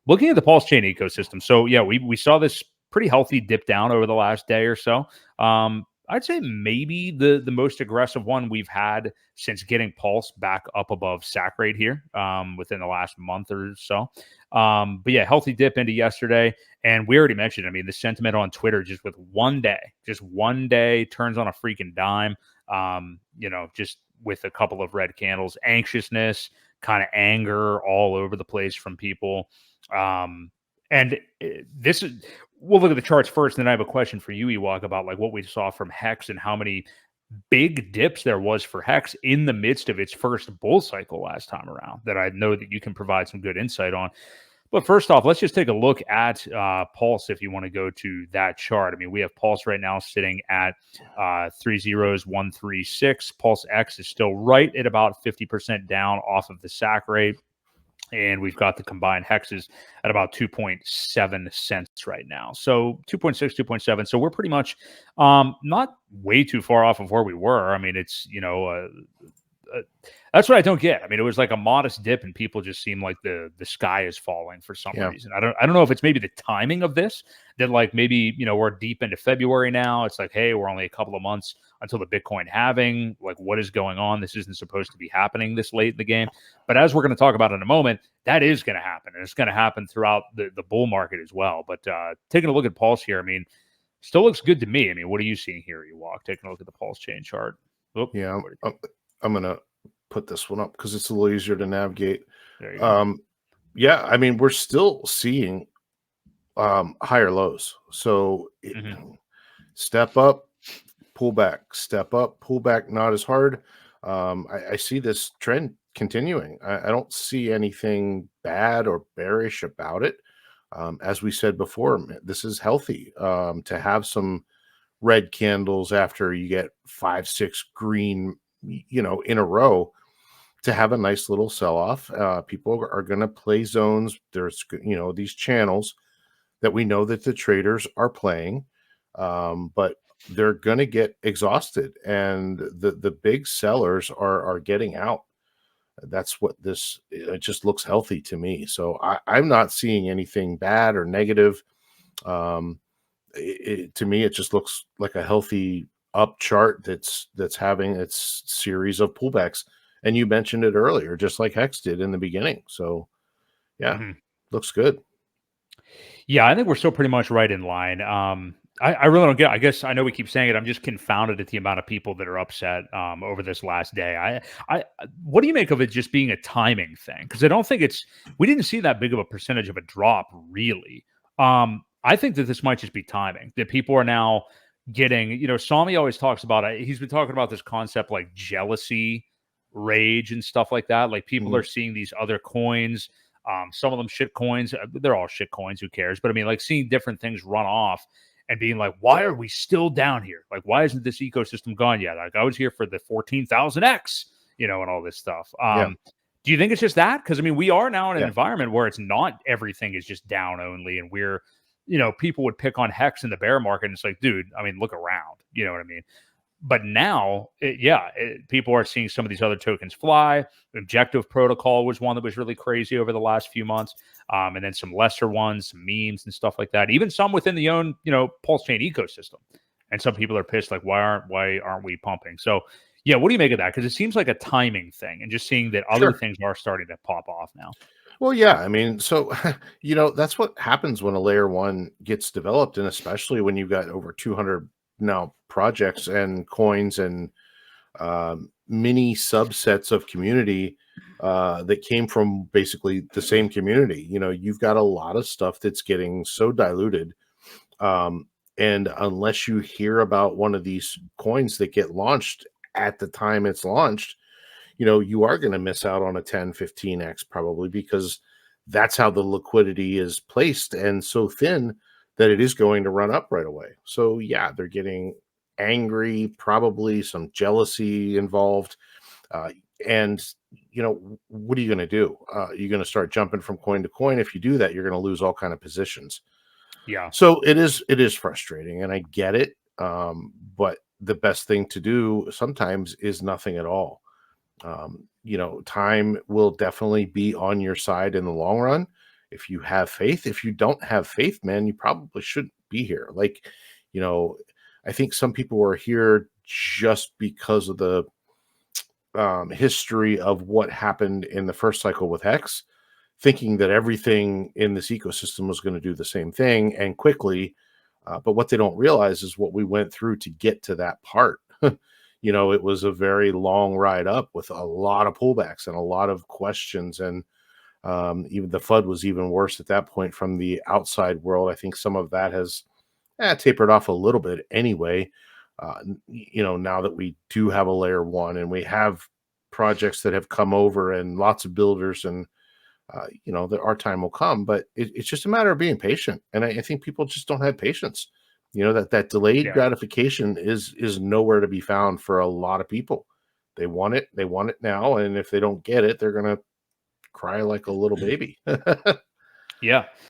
looking at the PulseChain ecosystem. So yeah, we saw this pretty healthy dip down over the last day or so. I'd say maybe the most aggressive one we've had since getting Pulse back up above sack rate here within the last month or so. But yeah, healthy dip into yesterday. And we already mentioned, I mean, the sentiment on Twitter just one day turns on a freaking dime. Just with a couple of red candles, anxiousness, kind of anger all over the place from people. And this is, we'll look at the charts first, and then I have a question for you, Ewok, about like what we saw from Hex and how many big dips there was for Hex in the midst of its first bull cycle last time around that I know that you can provide some good insight on. But first off, let's just take a look at Pulse if you want to go to that chart. I mean, we have Pulse right now sitting at 30136. Pulse X is still right at about 50% down off of the sack rate. And we've got the combined hexes at about 2.7 cents right now. So 2.6, 2.7. So we're pretty much not way too far off of where we were. I mean, it's, that's what I don't get. I mean, it was like a modest dip, and people just seem like the sky is falling for some reason. I don't know if it's maybe the timing of this, that like maybe we're deep into February now. It's like, hey, we're only a couple of months until the Bitcoin halving. Like, what is going on? This isn't supposed to be happening this late in the game. But as we're going to talk about in a moment, that is going to happen, and it's going to happen throughout the bull market as well. But taking a look at Pulse here, I mean, still looks good to me. I mean, what are you seeing here, Ewok? Taking a look at the PulseChain chart. I'm going to put this one up because it's a little easier to navigate. There you go. Yeah, I mean, we're still seeing higher lows. So step up, pull back, step up, pull back, not as hard. I see this trend continuing. I don't see anything bad or bearish about it. As we said before, this is healthy to have some red candles after you get 5, 6 green, in a row, to have a nice little sell-off. People are going to play zones. There's, these channels that we know that the traders are playing, but they're going to get exhausted, and the big sellers are getting out. That's what it just looks healthy to me. So I'm not seeing anything bad or negative. To me, it just looks like a healthy up chart that's having its series of pullbacks. And you mentioned it earlier, just like Hex did in the beginning. So yeah, looks good. Yeah, I think we're still pretty much right in line. I really don't get. I guess I know we keep saying it. I'm just confounded at the amount of people that are upset over this last day. What do you make of it just being a timing thing? Because I don't think we didn't see that big of a percentage of a drop, really. I think that this might just be timing, that people are now getting, Sami always talks about it. He's been talking about this concept like jealousy, rage, and stuff like that. Like people are seeing these other coins. Some of them shit coins. They're all shit coins. Who cares? But I mean, like seeing different things run off and being like, why are we still down here? Like, why isn't this ecosystem gone yet? Like, I was here for the 14,000X, and all this stuff. Do you think it's just that? Because I mean, we are now in an environment where it's not everything is just down only, and we're, people would pick on Hex in the bear market, and it's like, dude, I mean, look around. You know what I mean? But now, people are seeing some of these other tokens fly. Objective Protocol was one that was really crazy over the last few months. And then some lesser ones, some memes and stuff like that. Even some within the own, PulseChain ecosystem. And some people are pissed, like, why aren't we pumping? So, yeah, what do you make of that? Because it seems like a timing thing, and just seeing that other things are starting to pop off now. Well, yeah, I mean, so, that's what happens when a layer one gets developed, and especially when you've got over 200 now projects and coins and mini subsets of community that came from basically the same community. You've got a lot of stuff that's getting so diluted. And unless you hear about one of these coins that get launched at the time it's launched, you are going to miss out on a 10, 15x probably, because that's how the liquidity is placed and so thin that it is going to run up right away. So yeah, they're getting angry, probably some jealousy involved. And what are you going to do? You're going to start jumping from coin to coin. If you do that, you're going to lose all kind of positions. Yeah. So it is frustrating, and I get it. But the best thing to do sometimes is nothing at all. Time will definitely be on your side in the long run. if you have faith. If you don't have faith, man, you probably shouldn't be here. Like, I think some people are here just because of the history of what happened in the first cycle with Hex, thinking that everything in this ecosystem was going to do the same thing and quickly. But what they don't realize is what we went through to get to that part. It was a very long ride up with a lot of pullbacks and a lot of questions. And even the FUD was even worse at that point from the outside world. I think some of that has tapered off a little bit anyway. Now that we do have a layer one and we have projects that have come over and lots of builders, and that our time will come, but it's just a matter of being patient. And I think people just don't have patience. That delayed gratification is nowhere to be found for a lot of people. They want it now, and if they don't get it, they're gonna cry like a little baby. Yeah.